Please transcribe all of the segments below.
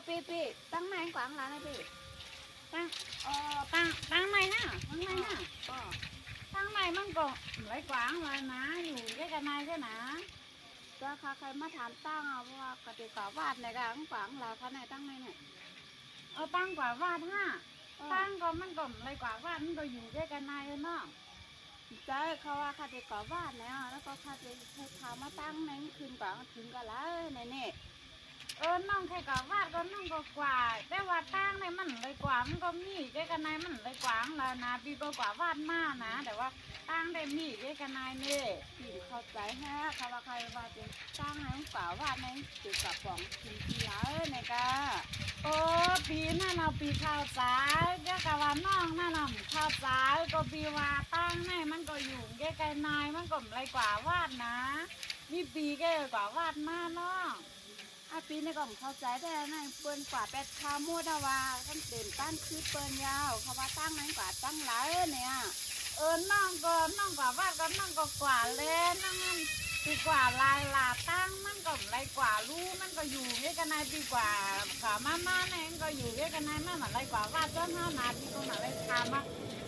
ปีตั้งไหนกวางร้านนะปีตั้งตั้งไหนฮะตั้งไหนฮะตั้งไหนมันก็ไรกวางเลยนะอยู่ใกล้กันนายใช่ไหมก็ใครมาถามตั้งอ่ะเพราะว่ากติกาวาดในกลางกวางเราเขาไหนตั้งไหนเนี่ยตั้งกว่าวาดฮะตั้งก็มันก็ไรกว่าวาดมันก็อยู่ใกล้กันนายเนาะใช่เขาว่าคติกาวาดเนี่ยแล้วก็คติให้เขามาตั้งในคืนกวางถึงกันแล้วในนี่น้องใครก็วาดก็น้องก็กว่าแต่ว่าตั้งในมันเลยกว่ามันก็มีแค่กันนายมันเลยกว่าแล้วนะปีก็กว่าวาดมากนะแต่ว่าตั้งได้มีแค่กันนายนี่ปีเข้าใจฮะเขาว่าใครว่าจะตั้งในกว่าวาดในจุดกับของทีทีแล้วในกาปีนั่นเราปีข้าวสายเจ้ากะว่าน้องนั่นเราข้าวสายก็ปีว่าตั้งในมันก็อยู่แค่กันนายมันก็เลยกว่าวาดนะมีปีแค่กว่าวาดมากน้องปีนี้ก็ผมเข้าใจแต่นั่นเปิ้นกว่าเป็ดข้าวมูดว่าตั้งเต็มตั้งคือเปิ้นยาวเขาว่าตั้งนั้นกว่าตั้งหลายเนี่ยน้องกว่าว่าก็น้องก็กว่าเลยน้องดีกว่าลายลาตั้งมันก็ไรกว่ารู้มันก็อยู่ด้วยกันนายดีกว่าขามาเนี่ยก็อยู่ด้วยกันนายมันเหมือนไรกว่าว่าเจ้าหน้านาที่ก็เหมือนไรทำอ่ะ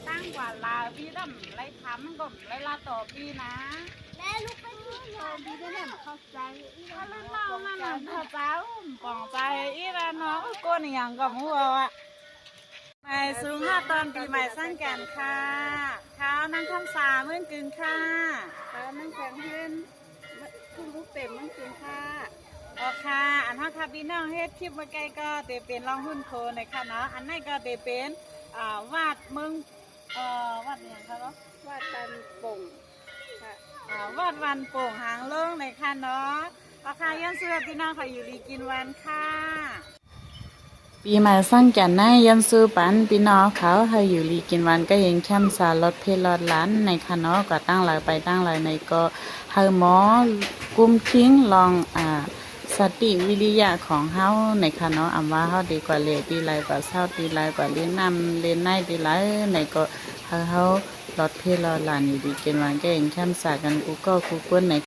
ตั้งกว่าลาพี่ดำไรทำมันก็ไรลาต่อปีนะแม่ลูกไปที่ไหนดีได้เนี่ยเข้าใจถ้าเล่นน้องนั่นน่ะเข้าใจปองใจอีแล้วเนาะก้นอย่างกับหัวอ่ะไม่สูง5 ตอนปีใหม่สร้างแก่นค่ะข้าวนั่งคำสาเมื่อกึ่งค่ะข้าวนั่งแข็งขึ้นคุณลูกเต็มเมื่อกึ่งค่ะค่ะอันนั้นค่ะพี่น้องเฮ็ดคลิปเมื่อกี้ก็เตเป็นรองหุ้นโคในค่ะเนาะอันนั้นก็เตเป็นวาดมึงวาดอย่างคะเนาะวาดตันป่งค่ะวาดวันโป่งหางเลื่องในค่ะเนาะราคาย่นเสื้อพี่น้องค่ะอยู่ดีกินวันค่ะปีใหม่สร้างแก่นในยันซื้อปันพี่น้องเขาให้อยู่ลีกินวันก็ยังแคมสารถเพลอดล้านในคณะก็ตั้งหลายไปตั้งหลายในก็ให้หมอกุมทิ้งลองสติวิริยะของเฮาในคณะอำว่าเฮาดีกว่าเลดีไรกว่าเศร้าดีไรกว่าเล่นน้ำเล่นในดีไรในก็ให้เฮารถเพลอดล้านอยู่ดีกินวันก็ยังแคมสากันกูก็กูก้นใน